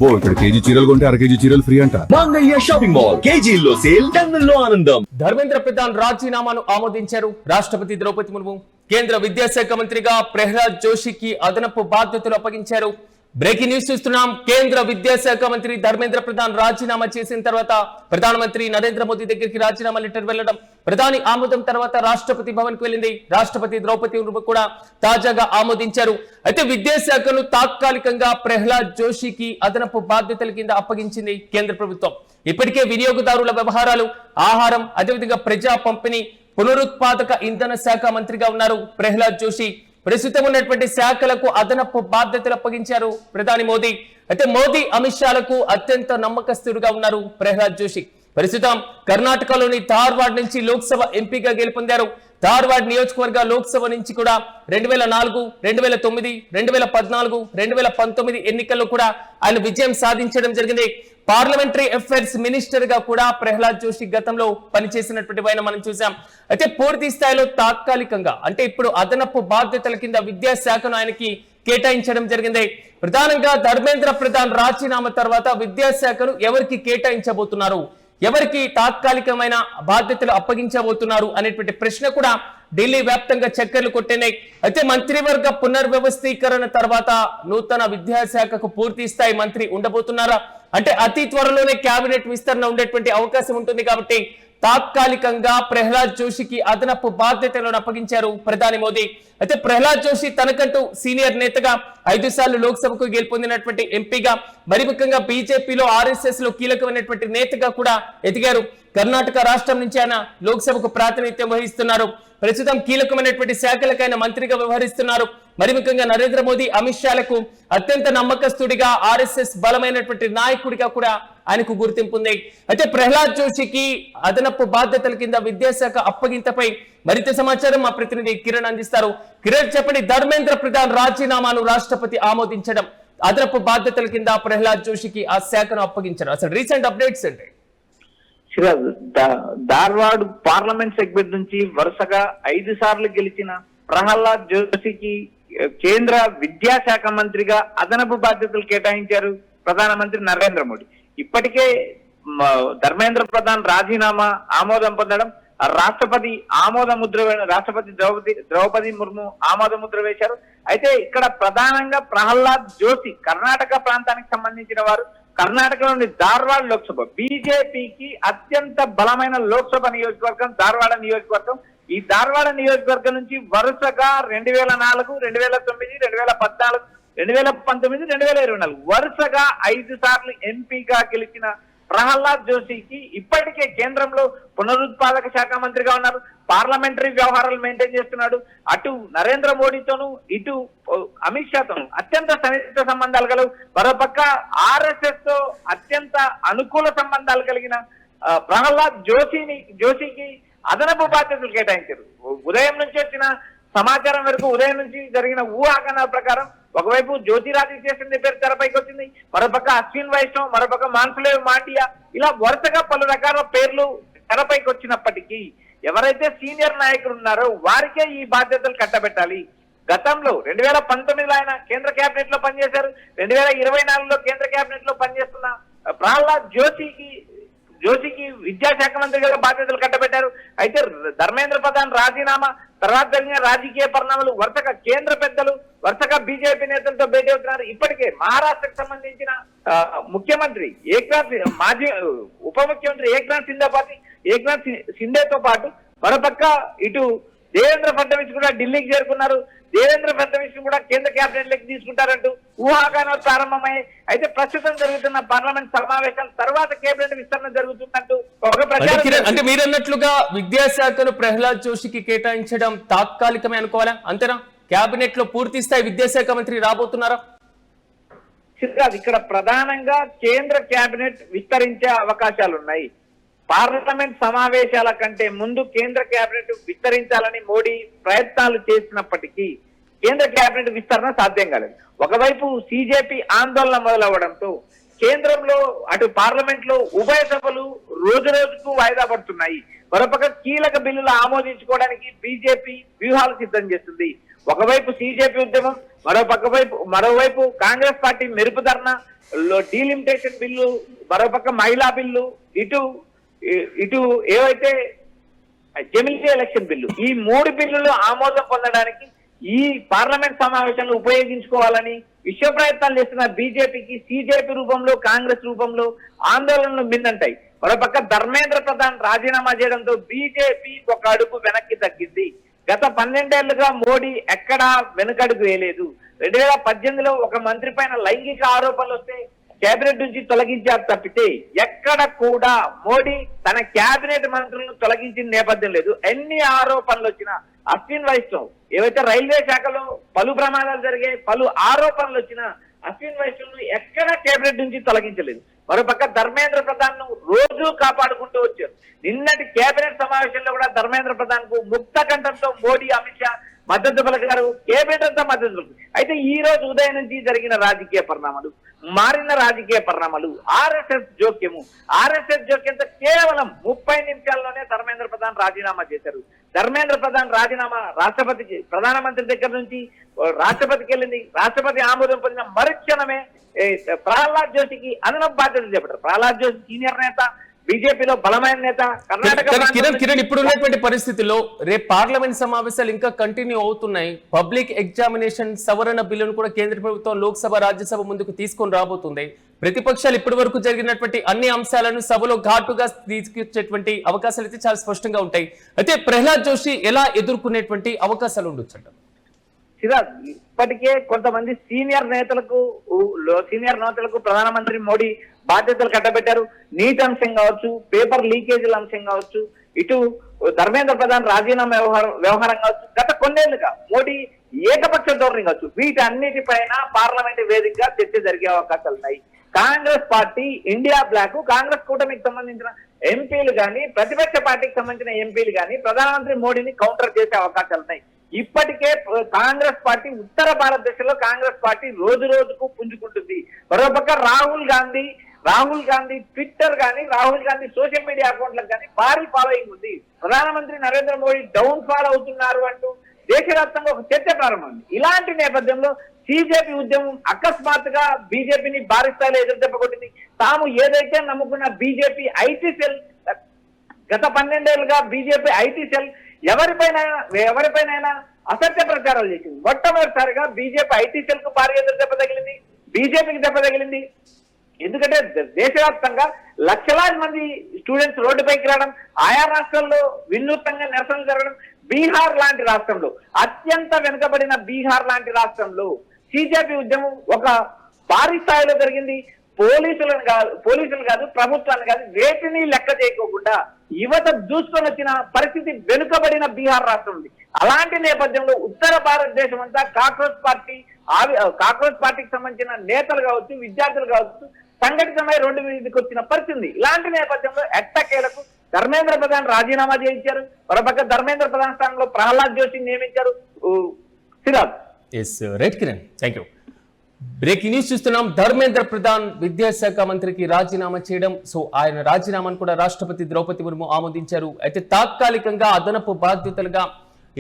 అబ్బో ఇక్కడ కేజీ చీరలు కొంటే అర కేజీ చీరలు ఫ్రీ అంట. మంగళ్య షాపింగ్ మాల్ కేజీల్లో సేల్ టన్నుల్లో ఆనందం. ధర్మేంద్ర ప్రధాన్ రాజీనామాను ఆమోదించారు. రాష్ట్రపతి ద్రౌపది ముర్ము కేంద్ర విద్యాశాఖ మంత్రిగా ప్రహ్లాద్ జోషికి అదనపు బాధ్యతలు అప్పగించారు. బ్రేకింగ్ న్యూస్ చూస్తున్నాం. కేంద్ర విద్యాశాఖ మంత్రి ధర్మేంద్ర ప్రధాన్ రాజీనామా చేసిన తర్వాత ప్రధానమంత్రి నరేంద్ర మోదీ దగ్గరికి రాజీనామా లెటర్ వెళ్లడం, ప్రధాని ఆమోదం తర్వాత రాష్ట్రపతి భవన్ కు వెళ్ళింది. రాష్ట్రపతి ద్రౌపది ముర్ము కూడా తాజాగా ఆమోదించారు. అయితే విద్యాశాఖను తాత్కాలికంగా ప్రహ్లాద్ జోషికి అదనపు బాధ్యతల కింద అప్పగించింది కేంద్ర ప్రభుత్వం. ఇప్పటికే వినియోగదారుల వ్యవహారాలు, ఆహారం, అదేవిధంగా ప్రజా పంపిణీ, పునరుత్పాదక ఇంధన శాఖ మంత్రిగా ఉన్నారు ప్రహ్లాద్ జోషి. ప్రస్తుతం ఉన్నటువంటి శాఖలకు అదనపు బాధ్యతలు అప్పగించారు ప్రధాని మోదీ. అయితే మోదీ అమిత్ షాలకు అత్యంత నమ్మకస్తుడుగా ఉన్నారు ప్రహ్లాద్ జోషి. ప్రస్తుతం కర్ణాటకలోని ధార్వాడ్ నుంచి లోక్సభ ఎంపీగా గెలుపొందారు. ధార్వాడ్ నియోజకవర్గ లోక్సభ నుంచి కూడా 2004, 2009, 2014, 2019 ఎన్నికల్లో కూడా ఆయన విజయం సాధించడం జరిగింది. పార్లమెంటరీ అఫైర్స్ మినిస్టర్ గా కూడా ప్రహ్లాద్ జోషి గతంలో పనిచేసినటువంటి ఆయన మనం చూసాం. అయితే పూర్తి స్థాయిలో తాత్కాలికంగా అంటే ఇప్పుడు అదనపు బాధ్యతల కింద విద్యాశాఖను ఆయనకి కేటాయించడం జరిగింది. ప్రధానంగా ధర్మేంద్ర ప్రధాన్ రాజీనామా తర్వాత విద్యాశాఖను ఎవరికి కేటాయించబోతున్నారు, ఎవరికి తాత్కాలికమైన బాధ్యతలు అప్పగించబోతున్నారు అనేటువంటి ప్రశ్న కూడా ఢిల్లీ వ్యాప్తంగా చక్కర్లు కొట్టినాయి. అయితే మంత్రివర్గ పునర్వ్యవస్థీకరణ తర్వాత నూతన విద్యాశాఖకు పూర్తి స్థాయి మంత్రి ఉండబోతున్నారా అంటే అతి త్వరలోనే కేబినెట్ విస్తరణ ఉండేటువంటి అవకాశం ఉంటుంది. కాబట్టి తాత్కాలికంగా ప్రహ్లాద్ జోషికి అదనపు బాధ్యతలను అప్పగించారు ప్రధాని మోదీ. అయితే ప్రహ్లాద్ జోషి తనకంటూ సీనియర్ నేతగా 5 సార్లు లోక్సభకు గెలుపొందినటువంటి ఎంపీగా, మరి ముఖ్యంగా బీజేపీలో RSS లో కీలకమైనటువంటి నేతగా కూడా ఎదిగారు. కర్ణాటక రాష్ట్రం నుంచి ఆయన లోక్సభకు ప్రాతినిధ్యం వహిస్తున్నారు. ప్రస్తుతం కీలకమైనటువంటి శాఖలకైన మంత్రిగా వ్యవహరిస్తున్నారు. మరి ముఖ్యంగా నరేంద్ర మోదీ, అమిత్ షాలకు అత్యంత నమ్మకస్తుడిగా, RSS బలమైనటువంటి నాయకుడిగా కూడా ఆయనకు గుర్తింపు ఉంది. అయితే ప్రహ్లాద్ జోషికి అదనపు బాధ్యతల కింద విద్యాశాఖ అప్పగింతపై మరింత సమాచారం మా ప్రతినిధి కిరణ్ అందిస్తారు. కిరణ్ చెప్పండి, ధర్మేంద్ర ప్రధాన్ రాజీనామాను రాష్ట్రపతి ఆమోదించడం, అదనపు బాధ్యతల కింద ప్రహ్లాద్ జోషికి ఆ శాఖను అప్పగించడం, అసలు రీసెంట్ అప్డేట్స్ ఏంటి? ధార్వాడ్ పార్లమెంట్ సెగ్మెంట్ నుంచి వరుసగా 5 సార్లు గెలిచిన ప్రహ్లాద్ జోషికి కేంద్ర విద్యాశాఖ మంత్రిగా అదనపు బాధ్యతలు కేటాయించారు ప్రధానమంత్రి నరేంద్ర మోడీ. ఇప్పటికే ధర్మేంద్ర ప్రధాన్ రాజీనామా ఆమోదం పొందడం, రాష్ట్రపతి ద్రౌపది ముర్ము ఆమోద ముద్ర వేశారు. అయితే ఇక్కడ ప్రధానంగా ప్రహ్లాద్ జోషి కర్ణాటక ప్రాంతానికి సంబంధించిన వారు. కర్ణాటకలోని ధార్వాడ్ లోక్సభ బీజేపీకి అత్యంత బలమైన లోక్సభ నియోజకవర్గం ధార్వాడ నియోజకవర్గం. ఈ ధార్వాడ నియోజకవర్గం నుంచి వరుసగా 2004, 2009, 2014, 2019, 2024 వరుసగా 5 సార్లు ఎంపీగా గెలిచిన ప్రహ్లాద్ జోషికి ఇప్పటికే కేంద్రంలో పునరుత్పాదక శాఖ మంత్రిగా ఉన్నారు. పార్లమెంటరీ వ్యవహారాలు మెయింటైన్ చేస్తున్నాడు. అటు నరేంద్ర మోడీతోనూ ఇటు అమిత్ షాతోనూ అత్యంత సన్నిహిత సంబంధాలు కలవు. మరోపక్క RSS తో అత్యంత అనుకూల సంబంధాలు కలిగిన ప్రహ్లాద్ జోషికి అదనపు బాధ్యతలు కేటాయించారు. ఉదయం నుంచి వచ్చిన సమాచారం వరకు, ఉదయం నుంచి జరిగిన ఊహాగానాల ప్రకారం ఒకవైపు జ్యోతిరాదిత్య సింధియా పేరు తెరపైకి వచ్చింది, మరోపక్క అశ్విన్ వైష్ణవ్, మరోపక్క మాన్సులేవ్ మాటియా, ఇలా వరుసగా పలు రకాల పేర్లు తెరపైకి వచ్చినప్పటికీ ఎవరైతే సీనియర్ నాయకులు ఉన్నారో వారికే ఈ బాధ్యతలు కట్టబెట్టాలి. గతంలో 2019లో ఆయన కేంద్ర కేబినెట్ లో పనిచేశారు. 2024లో కేంద్ర కేబినెట్ లో పనిచేస్తున్న ప్రహ్లాద్ జోషికి విద్యాశాఖ మంత్రిగా బాధ్యతలు కట్టబెట్టారు. అయితే ధర్మేంద్ర ప్రధాన్ రాజీనామా తర్వాత జరిగిన రాజకీయ పరిణామాలు, వరుసగా కేంద్ర పెద్దలు, వరుసగా బీజేపీ నేతలతో భేటీ అవుతున్నారు. ఇప్పటికే మహారాష్ట్రకు సంబంధించిన ముఖ్యమంత్రి మాజీ ఉప ముఖ్యమంత్రి ఏక్నాథ్ సింధేతో పాటు మరోపక్క ఇటు దేవేంద్ర ఫడ్నవీస్ కూడా ఢిల్లీకి చేరుకున్నారు. దేవేంద్ర ఫడ్నవీస్ కూడా కేంద్ర కేబినెట్ లోకి తీసుకుంటారంటూ ఊహాగానాలు ప్రారంభమయ్యాయి. అయితే ప్రస్తుతం జరుగుతున్న పార్లమెంట్ సమావేశాల తర్వాత కేబినెట్ విస్తరణ జరుగుతుందంటూ ఒక ప్రచారం. అంటే మీరన్నట్లుగా విద్యాశాఖను ప్రహ్లాద్ జోషికి కేటాయించడం తాత్కాలికమే అనుకోవాలా, అంతేనా? కేబినెట్ లో పూర్తి స్థాయి విద్యాశాఖ మంత్రి రాబోతున్నారా? ఇక్కడ ప్రధానంగా కేంద్ర కేబినెట్ విస్తరించే అవకాశాలున్నాయి. పార్లమెంట్ సమావేశాల కంటే ముందు కేంద్ర కేబినెట్ విస్తరించాలని మోడీ ప్రయత్నాలు చేసినప్పటికీ కేంద్ర కేబినెట్ విస్తరణ సాధ్యం కాలేదు. ఒకవైపు CJP ఆందోళన మొదలవడంతో కేంద్రంలో అటు పార్లమెంట్ లో ఉభయ సభలు రోజు రోజుకు వాయిదా పడుతున్నాయి. మరోపక్క కీలక బిల్లులు ఆమోదించుకోవడానికి బీజేపీ వ్యూహాలు సిద్ధం చేస్తుంది. ఒకవైపు CJP ఉద్యమం, మరోవైపు కాంగ్రెస్ పార్టీ మెరుపు ధర్నా, డీలిమిటేషన్ బిల్లు, మరోపక్క మహిళా బిల్లు, ఇటు ఏవైతే జమిలీ ఎలక్షన్ బిల్లు, ఈ 3 బిల్లులు ఆమోదం పొందడానికి ఈ పార్లమెంట్ సమావేశంలో ఉపయోగించుకోవాలని విశ్వ ప్రయత్నాలు చేస్తున్న బీజేపీకి CJP రూపంలో, కాంగ్రెస్ రూపంలో ఆందోళనలు మిన్నంటాయి. మరోపక్క ధర్మేంద్ర ప్రధాన్ రాజీనామా చేయడంతో బీజేపీ ఒక అడుగు వెనక్కి తగ్గింది. గత 12 ఏళ్లుగా మోడీ ఎక్కడా వెనుకడుగు వేయలేదు. 2018లో ఒక మంత్రి పైన లైంగిక ఆరోపణలు వస్తే కేబినెట్ నుంచి తొలగించారు తప్పితే ఎక్కడ కూడా మోడీ తన కేబినెట్ మంత్రులను తొలగించిన నేపథ్యం లేదు. ఎన్ని ఆరోపణలు వచ్చినా, అశ్విన్ వైష్ణవ్ ఏవైతే రైల్వే శాఖలో పలు ప్రమాదాలు జరిగాయి, పలు ఆరోపణలు వచ్చినా అశ్విన్ వైష్ణవ్ ఎక్కడ కేబినెట్ నుంచి తొలగించలేదు. మరోపక్క ధర్మేంద్ర ప్రధాన్ ను రోజు కాపాడుకుంటూ వచ్చారు. నిన్నటి కేబినెట్ సమావేశంలో కూడా ధర్మేంద్ర ప్రధాన్ కు ముక్త కంఠంతో మోడీ, అమిత్ షా మద్దతు పలికారు, కేబినెట్ అంతా మద్దతు పలికారు. అయితే ఈ రోజు ఉదయం నుంచి జరిగిన రాజకీయ పరిణామాలు, మారిన రాజకీయ పరిణామాలు, ఆర్ఎస్ఎస్ జోక్యంతో కేవలం 30 నిమిషాల్లోనే ధర్మేంద్ర ప్రధాన్ రాజీనామా చేశారు. ధర్మేంద్ర ప్రధాన్ రాజీనామా రాష్ట్రపతికి, ప్రధానమంత్రి దగ్గర నుంచి రాష్ట్రపతికి వెళ్ళింది. రాష్ట్రపతి ఆమోదం పొందిన మరుక్షణమే ప్రహ్లాద్ జోషికి అదనపు బాధ్యతలు చేపట్టారు. ప్రహ్లాద్ జోషి సీనియర్ నేత, బీజేపీలో బలమైన నేత. కిరణ్ ఇప్పుడు ఉన్నటువంటి పరిస్థితుల్లో రేపు పార్లమెంట్ సమావేశాలు ఇంకా కంటిన్యూ అవుతున్నాయి. పబ్లిక్ ఎగ్జామినేషన్ సవరణ బిల్లును కూడా కేంద్ర ప్రభుత్వం లోక్సభ, రాజ్యసభ ముందుకు తీసుకొని రాబోతుంది. ప్రతిపక్షాలు ఇప్పటి వరకు జరిగినటువంటి అన్ని అంశాలను సభలో ఘాటుగా తీసుకొచ్చేటువంటి అవకాశాలు అయితే చాలా స్పష్టంగా ఉంటాయి. అయితే ప్రహ్లాద్ జోషి ఎలా ఎదుర్కొనేటువంటి అవకాశాలు ఉండొచ్చు? ఇప్పటికే కొంతమంది సీనియర్ నేతలకు ప్రధానమంత్రి మోడీ బాధ్యతలు కట్టబెట్టారు. నీట్ అంశం కావచ్చు, పేపర్ లీకేజీల అంశం కావచ్చు, ఇటు ధర్మేంద్ర ప్రధాన్ రాజీనామా వ్యవహారం కావచ్చు, గత కొన్నేళ్లుగా మోడీ ఏకపక్ష ధోరణి కావచ్చు, వీటన్నిటిపైన పార్లమెంట్ వేదికగా చర్చ జరిగే అవకాశాలు ఉన్నాయి. Congress party, India bloc, Congress కూటమికి సంబంధించిన ఎంపీలు కానీ, ప్రతిపక్ష పార్టీకి సంబంధించిన ఎంపీలు కానీ ప్రధానమంత్రి మోడీని కౌంటర్ చేసే అవకాశాలు ఉన్నాయి. ఇప్పటికే కాంగ్రెస్ పార్టీ, ఉత్తర భారతదేశంలో కాంగ్రెస్ పార్టీ రోజు రోజుకు పుంజుకుంటుంది. మరోపక్క రాహుల్ గాంధీ ట్విట్టర్ కానీ, రాహుల్ గాంధీ సోషల్ మీడియా అకౌంట్లకు కానీ భారీ ఫాలోయింగ్ ఉంది. ప్రధానమంత్రి నరేంద్ర మోడీ డౌన్ ఫాల్ అవుతున్నారు అంటూ దేశవ్యాప్తంగా ఒక చర్చ ప్రారంభమైంది. ఇలాంటి నేపథ్యంలో CJP ఉద్యమం అకస్మాత్తుగా బీజేపీని భారీ స్థాయిలో ఎదురుదెబ్బకొట్టింది. తాము ఏదైతే నమ్ముకున్న బీజేపీ ఐటీ సెల్, గత 12 ఏళ్లుగా బీజేపీ ఐటీ సెల్ ఎవరిపైనైనా అసత్య ప్రచారాలు చేసింది. మొట్టమొదటిసారిగా బీజేపీ ఐటీ సెల్ కు భారీ ఎదురు దెబ్బ తగిలింది, బీజేపీకి దెబ్బ తగిలింది. ఎందుకంటే దేశవ్యాప్తంగా లక్షలాది మంది స్టూడెంట్స్ రోడ్డుపైకి రావడం, ఆయా రాష్ట్రాల్లో వినూత్నంగా నిరసనలు జరగడం, బీహార్ లాంటి రాష్ట్రంలో, అత్యంత వెనుకబడిన బీహార్ లాంటి రాష్ట్రంలో CJP ఉద్యమం ఒక భారీ స్థాయిలో జరిగింది. పోలీసులు కాదు, ప్రభుత్వాన్ని కాదు, వేటిని లెక్క చేయకోకుండా యువత దూసుకొని వచ్చిన పరిస్థితి వెనుకబడిన బీహార్ రాష్ట్రం ఉంది. అలాంటి నేపథ్యంలో ఉత్తర భారతదేశం అంతా కాక్రోచ్ పార్టీకి సంబంధించిన నేతలు కావచ్చు, విద్యార్థులు కావచ్చు, సంఘటితమై రోడ్డు మీదకి వచ్చిన పరిస్థితి. ఇలాంటి నేపథ్యంలో ఎట్టకేలకు ధర్మేంద్ర ప్రధాన్ రాజీనామా చేయించారు. మరోపక్క ధర్మేంద్ర ప్రధాన్ స్థానంలో ప్రహ్లాద్ జోషిని నియమించారు. బ్రేకింగ్ న్యూస్ చూస్తున్నాం. ధర్మేంద్ర ప్రధాన్ విద్యాశాఖ మంత్రికి రాజీనామా చేయడం, ఆయన రాజీనామాను కూడా రాష్ట్రపతి ద్రౌపది ముర్ము ఆమోదించారు. అయితే తాత్కాలికంగా అదనపు బాధ్యతలుగా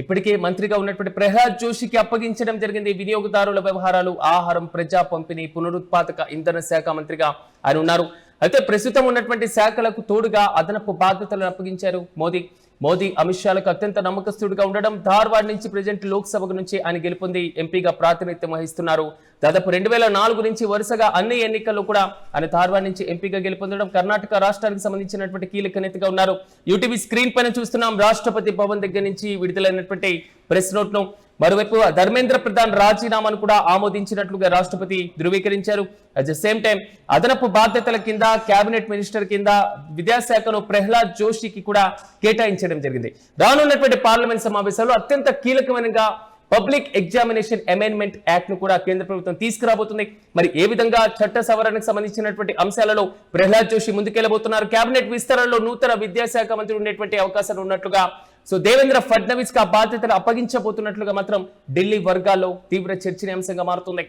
ఇప్పటికే మంత్రిగా ఉన్నటువంటి ప్రహ్లాద్ జోషికి అప్పగించడం జరిగింది. వినియోగదారుల వ్యవహారాలు, ఆహారం, ప్రజా పంపిణీ, పునరుత్పాదక ఇంధన శాఖ మంత్రిగా ఆయన ఉన్నారు. అయితే ప్రస్తుతం ఉన్నటువంటి శాఖలకు తోడుగా అదనపు బాధ్యతలను అప్పగించారు మోదీ. అమిత్ షాలకు అత్యంత నమ్మకస్తుడిగా ఉండడం, ధార్వాడ్ నుంచి ప్రెసిడెంట్ లోక్సభ నుంచి ఆయన గెలుపొంది ఎంపీగా ప్రాతినిధ్యం వహిస్తున్నారు. దాదాపు 2004 నుంచి వరుసగా అన్ని ఎన్నికల్లో కూడా ఆయన ధార్వాడ్ నుంచి ఎంపీగా గెలుపొందడం, కర్ణాటక రాష్ట్రానికి సంబంధించినటువంటి కీలక నేతగా ఉన్నారు. యూటీవీ స్క్రీన్ పైన చూస్తున్నాం రాష్ట్రపతి భవన్ దగ్గర నుంచి విడుదలైనటువంటి ప్రెస్ నోట్ ను. మరోవైపు ధర్మేంద్ర ప్రధాన్ రాజీనామాను కూడా ఆమోదించినట్లుగా రాష్ట్రపతి ధృవీకరించారు. అట్ ద సేమ్ టైం అదనపు బాధ్యతల కింద కేబినెట్ మినిస్టర్ కింద విద్యాశాఖను ప్రహ్లాద్ జోషికి కూడా కేటాయించడం జరిగింది. రానున్నటువంటి పార్లమెంట్ సమావేశాల్లో అత్యంత కీలకమైనగా పబ్లిక్ ఎగ్జామినేషన్ అమెండ్మెంట్ యాక్ట్ ను కూడా కేంద్ర ప్రభుత్వం తీసుకురాబోతుంది. మరి ఏ విధంగా చట్ట సవరణకు సంబంధించినటువంటి అంశాలలో ప్రహ్లాద్ జోషి ముందుకెళ్లబోతున్నారు? కేబినెట్ విస్తరణలో నూతన విద్యాశాఖ మంత్రి ఉండేటువంటి అవకాశాలు ఉన్నట్లుగా, దేవేంద్ర ఫడ్నవీస్ కు ఆ బాధ్యతలు అప్పగించబోతున్నట్లుగా మాత్రం ఢిల్లీ వర్గాల్లో తీవ్ర చర్చనీయాంశంగా మారుతుంది.